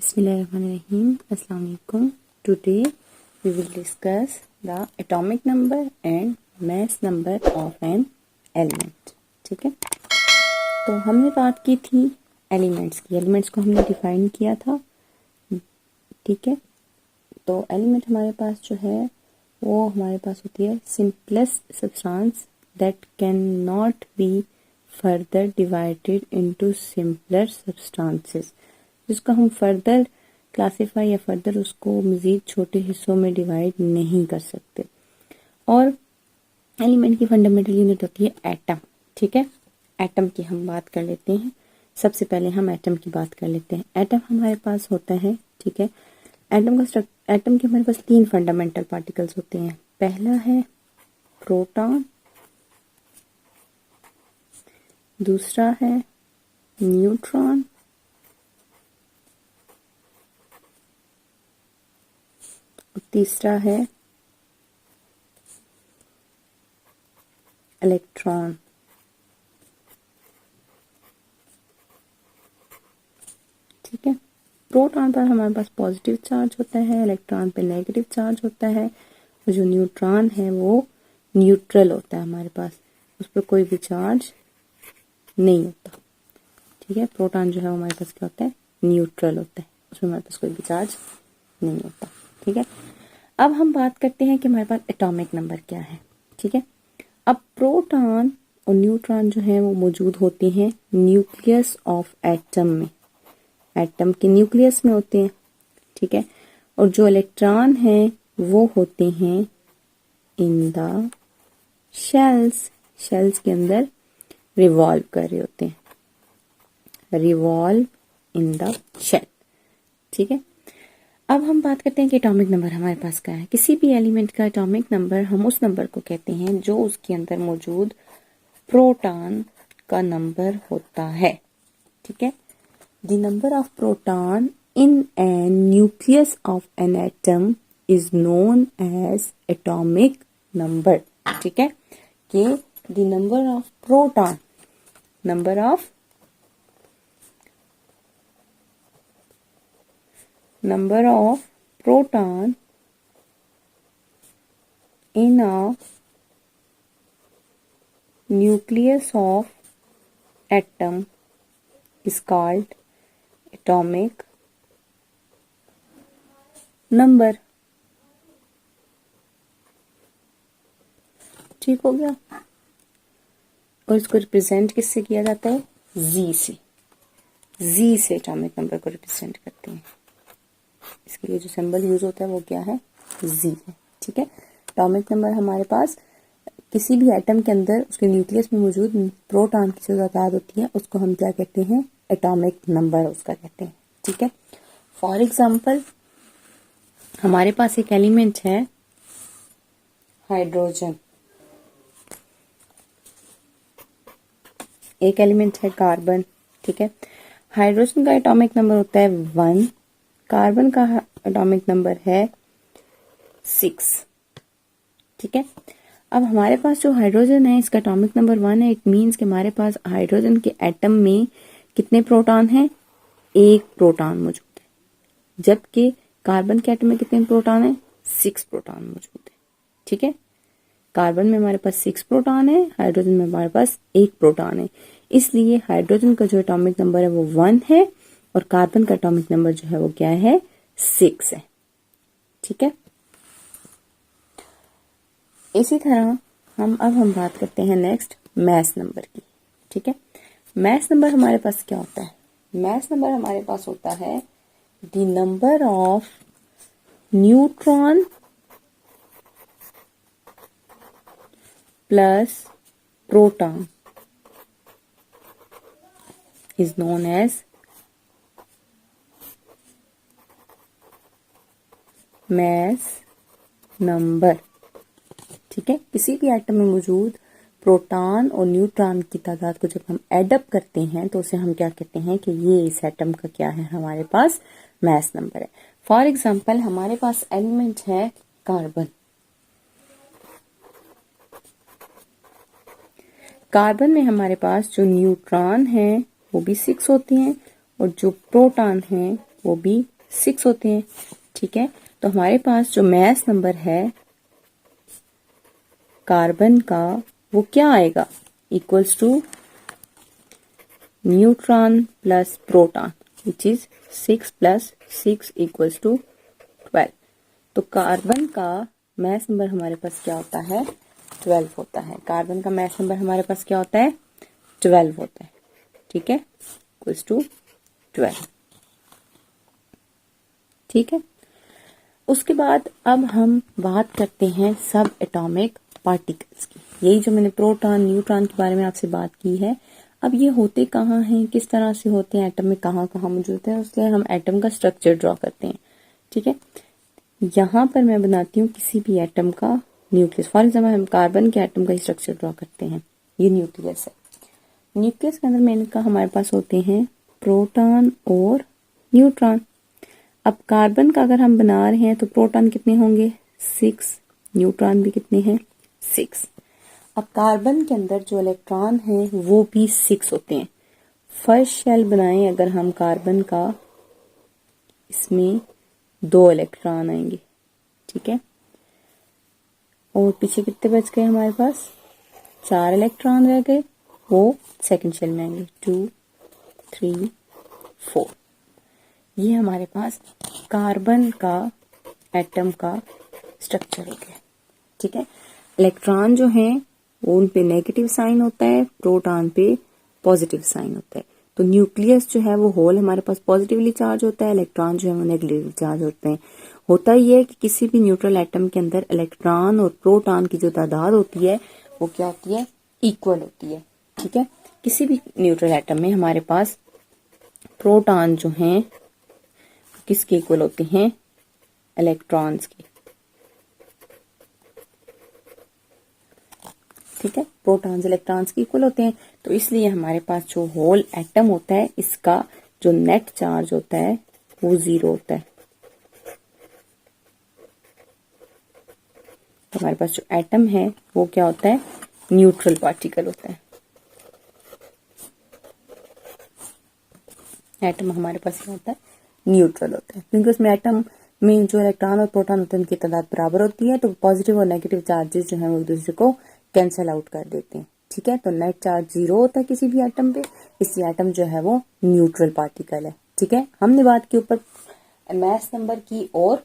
Bismillahirrahmanirrahim. Assalamu alaikum. Today we will discuss the atomic number and mass number of an element. ठीक है, तो हमने बात की थी एलिमेंट्स की। एलिमेंट्स को हमने डिफाइन किया था। ठीक है, तो एलिमेंट हमारे पास जो है वो हमारे पास होती है simplest substance that can not be further divided into simpler substances, जिसको हम फर्दर क्लासीफाई या फर्दर उसको मज़ीद छोटे हिस्सों में डिवाइड नहीं कर सकते। और एलिमेंट की फंडामेंटल यूनिट होती है एटम। ठीक है, एटम की हम बात कर लेते हैं। सबसे पहले हम एटम की बात कर लेते हैं। एटम हमारे पास होता है, ठीक है, एटम के हमारे पास 3 फंडामेंटल पार्टिकल्स होते हैं। पहला है प्रोटॉन, दूसरा है न्यूट्रॉन, तीसरा है इलेक्ट्रॉन। ठीक है, प्रोटॉन पर हमारे पास पॉजिटिव चार्ज होता है, इलेक्ट्रॉन पे नेगेटिव चार्ज होता है, और जो न्यूट्रॉन है वो न्यूट्रल होता है हमारे पास, उस पर कोई भी चार्ज नहीं होता। ठीक है, प्रोटॉन जो है हमारे पास क्या होता है, न्यूट्रल होता है, उसमें हमारे पास कोई भी चार्ज नहीं होता। ठीक है, अब हम बात करते हैं कि हमारे पास एटॉमिक नंबर क्या है। ठीक है, अब प्रोटॉन और न्यूट्रॉन जो है वो मौजूद होते हैं न्यूक्लियस ऑफ एटम में, एटम के न्यूक्लियस में होते हैं। ठीक है, और जो इलेक्ट्रॉन है वो होते हैं इन द शेल्स, शेल्स के अंदर रिवॉल्व कर रहे होते हैं, रिवॉल्व इन द शेल। ठीक है, अब हम बात करते हैं कि एटॉमिक नंबर हमारे पास क्या है। किसी भी एलिमेंट का एटॉमिक नंबर हम उस नंबर को कहते हैं जो उसके अंदर मौजूद प्रोटॉन का नंबर होता है। ठीक है, the number of proton in an nucleus of an atom is known as atomic number. ठीक है, कि the number of proton, number of proton in a nucleus of atom is called atomic number। ठीक हो गया, और इसको represent किससे किया जाता है, जी से, जी से एटॉमिक नंबर को रिप्रेजेंट करते हैं। इसके लिए जो सिंबल यूज होता है वो क्या है, जी है। ठीक है, एटॉमिक नंबर हमारे पास किसी भी एटम के अंदर उसके न्यूक्लियस में मौजूद प्रोटॉन की जो तादाद होती है उसको हम क्या कहते हैं, एटॉमिक नंबर उसका कहते हैं। ठीक है, फॉर एग्जांपल हमारे पास एक एलिमेंट है हाइड्रोजन, एक एलिमेंट है कार्बन। ठीक है, हाइड्रोजन का एटॉमिक नंबर होता है 1, कार्बन का एटॉमिक नंबर है 6। ठीक है, अब हमारे पास जो हाइड्रोजन है इसका एटॉमिक नंबर 1 है। इट मीन्स कि हमारे पास हाइड्रोजन के एटम में कितने प्रोटॉन हैं, 1 प्रोटॉन मौजूद है, जबकि कार्बन के एटम में कितने प्रोटॉन है, 6 प्रोटॉन मौजूद है। ठीक है, कार्बन में हमारे पास 6 प्रोटॉन है, हाइड्रोजन में हमारे पास 1 प्रोटॉन है, इसलिए हाइड्रोजन का जो एटॉमिक नंबर है वो 1 है और कार्बन का एटॉमिक नंबर जो है वो क्या है, 6 है। ठीक है, इसी तरह हम बात करते हैं नेक्स्ट मैस नंबर की। ठीक है, मैस नंबर हमारे पास क्या होता है, मैस नंबर हमारे पास होता है the number of neutron plus proton is known as mass number. ठीक है, किसी भी एटम में मौजूद प्रोटॉन और न्यूट्रॉन की तादाद को जब हम एडअप करते हैं तो उसे हम क्या कहते हैं कि ये इस एटम का क्या है, हमारे पास मैस नंबर है। फॉर एग्जांपल हमारे पास एलिमेंट है कार्बन, कार्बन में हमारे पास जो न्यूट्रॉन है वो भी 6 होते हैं और जो प्रोटॉन है वो भी 6 होते हैं। ठीक है, तो हमारे पास जो मास नंबर है कार्बन का वो क्या आएगा, equals to neutron plus proton which is 6 plus 6 equals to 12। तो कार्बन का मास नंबर हमारे पास क्या होता है, 12 होता है। कार्बन का मास नंबर हमारे पास क्या होता है, 12 होता है। ठीक है, इक्वल्स टू 12। ठीक है, उसके बाद अब हम बात करते हैं सब एटॉमिक पार्टिकल्स की। यही जो मैंने प्रोटॉन न्यूट्रॉन के बारे में आपसे बात की है। अब ये होते कहाँ हैं, किस तरह से होते हैं, एटम में कहाँ कहाँ मौजूद है, उसके हम एटम का स्ट्रक्चर ड्रॉ करते हैं। ठीक है, यहाँ पर मैं बनाती हूँ किसी भी एटम का न्यूक्लियस। फॉर एग्जाम्पल हम कार्बन के एटम का स्ट्रक्चर ड्रॉ करते हैं, ये न्यूक्लियस है। न्यूक्लियस के अंदर मैंने कहा हमारे पास होते हैं प्रोटॉन और न्यूट्रॉन। अब कार्बन का अगर हम बना रहे हैं तो प्रोटॉन कितने होंगे, 6, न्यूट्रॉन भी कितने हैं, 6। अब कार्बन के अंदर जो इलेक्ट्रॉन है वो भी 6 होते हैं। फर्स्ट शेल बनाएं अगर हम कार्बन का, इसमें 2 इलेक्ट्रॉन आएंगे। ठीक है, और पीछे कितने बच गए हमारे पास, 4 इलेक्ट्रॉन रह गए, वो सेकंड शेल में आएंगे, 2, 3, 4। ये हमारे पास कार्बन का एटम का स्ट्रक्चर हो गया। ठीक है, इलेक्ट्रॉन जो हैं वो उन पे नेगेटिव साइन होता है, प्रोटॉन पे पॉजिटिव साइन होता है। तो न्यूक्लियस जो है वो होल हमारे पास पॉजिटिवली चार्ज होता है, इलेक्ट्रॉन जो है वो नेगेटिवली चार्ज होते हैं। होता ही है कि किसी भी न्यूट्रल एटम के अंदर इलेक्ट्रॉन और प्रोटॉन की जो तादाद होती है वो क्या होती है, इक्वल होती है। ठीक है, किसी भी न्यूट्रल एटम में हमारे पास प्रोटॉन जो हैं किसके इक्वल होते हैं, इलेक्ट्रॉन्स के। ठीक है, प्रोटॉन्स इलेक्ट्रॉन्स के इक्वल होते हैं। तो इसलिए हमारे पास जो होल एटम होता है इसका जो नेट चार्ज होता है वो 0 होता है। तो हमारे पास जो एटम है वो क्या होता है, न्यूट्रल पार्टिकल होता है। एटम हमारे पास क्या होता है, न्यूट्रल होता है, क्योंकि उसमें एटम में जो इलेक्ट्रॉन और प्रोटॉन होते हैं उनकी तादाद बराबर होती है। तो पॉजिटिव और नेगेटिव चार्जेस जो है वो एक दूसरे को कैंसिल आउट कर देते हैं। ठीक है, तो नेट चार्ज 0 होता है किसी भी एटम पे, इसलिए एटम जो है वो न्यूट्रल पार्टिकल है। ठीक है, हमने बात की ऊपर मास नंबर की और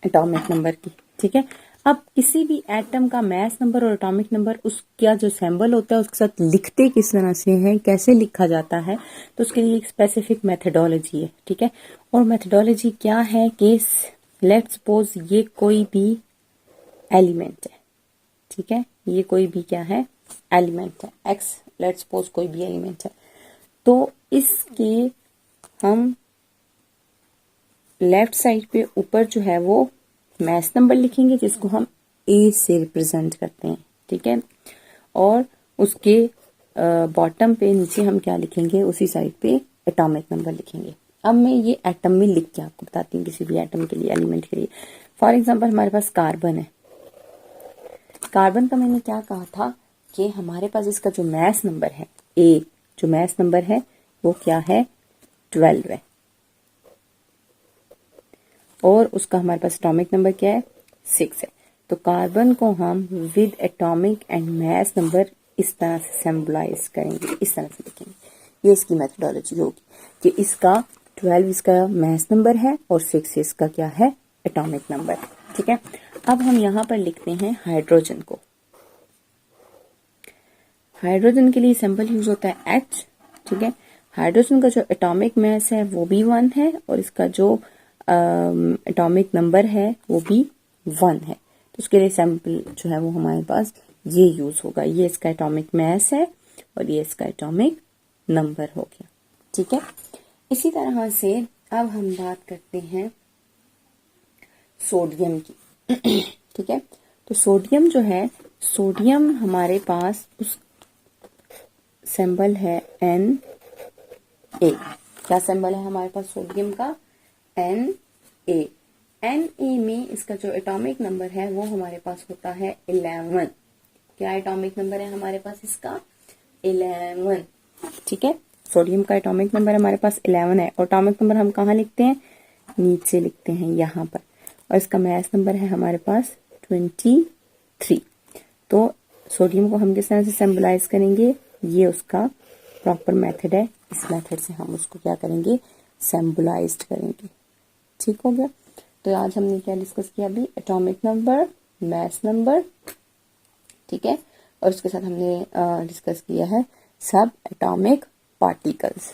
एटॉमिक नंबर की। ठीक है, अब किसी भी एटम का मास नंबर और एटॉमिक नंबर उसका जो सिंबल होता है उसके साथ लिखते किस तरह से है, कैसे लिखा जाता है, तो उसके लिए एक स्पेसिफिक मेथडोलॉजी है। ठीक है, और मेथडोलॉजी क्या है कि लेट्स सपोज ये कोई भी एलिमेंट है। ठीक है, ये कोई भी क्या है, एलिमेंट है, एक्स लेट्स सपोज कोई भी एलिमेंट है। तो इसके हम लेफ्ट साइड पे ऊपर जो है वो मास नंबर लिखेंगे जिसको हम ए से रिप्रेजेंट करते हैं। ठीक है, और उसके बॉटम पे नीचे हम क्या लिखेंगे, उसी साइड पे एटॉमिक नंबर लिखेंगे। अब मैं ये एटम में लिख के आपको बताती हूँ किसी भी एटम के लिए, एलिमेंट के लिए। फॉर एग्जांपल हमारे पास कार्बन है। कार्बन का मैंने क्या कहा था कि हमारे पास इसका जो मास नंबर है, ए जो मास नंबर है वो क्या है, 12 है, और उसका हमारे पास एटॉमिक नंबर क्या है, 6 है। तो कार्बन को हम with atomic and mass number इस तरह से सिंबलाइज करेंगे, इस तरह से लिखेंगे। ये इसकी मेथडोलॉजी होगी कि इसका 12 इसका मास नंबर है और 6 इसका क्या है, एटॉमिक नंबर। ठीक है, अब हम यहाँ पर लिखते हैं हाइड्रोजन को। हाइड्रोजन के लिए सिंबल यूज होता है H। ठीक है, हाइड्रोजन का जो एटॉमिक मास है वो भी 1 है और इसका जो एटॉमिक नंबर है वो भी 1 है। तो उसके लिए सैंपल जो है वो हमारे पास ये यूज होगा। ये इसका एटॉमिक मास है और ये इसका एटॉमिक नंबर हो गया। ठीक है, इसी तरह से अब हम बात करते हैं सोडियम की। ठीक है, तो सोडियम जो है, सोडियम हमारे पास उस सिंबल है Na। क्या सिंबल है हमारे पास सोडियम का, Na। Na में इसका जो एटॉमिक नंबर है वो हमारे पास होता है 11। क्या एटॉमिक नंबर है हमारे पास इसका, 11। ठीक है, सोडियम का एटॉमिक नंबर हमारे पास 11 है और एटॉमिक नंबर हम कहाँ लिखते हैं, नीचे लिखते हैं यहाँ पर, और इसका मास नंबर है हमारे पास 23। तो सोडियम को हम किस तरह से सिंबलाइज करेंगे, ये उसका प्रॉपर मेथड है, इस मेथड से हम उसको क्या करेंगे, सिंबलाइज्ड करेंगे। ठीक हो गया। तो आज हमने क्या डिस्कस किया अभी, एटॉमिक नंबर, मास नंबर, ठीक है, और उसके साथ हमने डिस्कस किया है सब एटॉमिक पार्टिकल्स।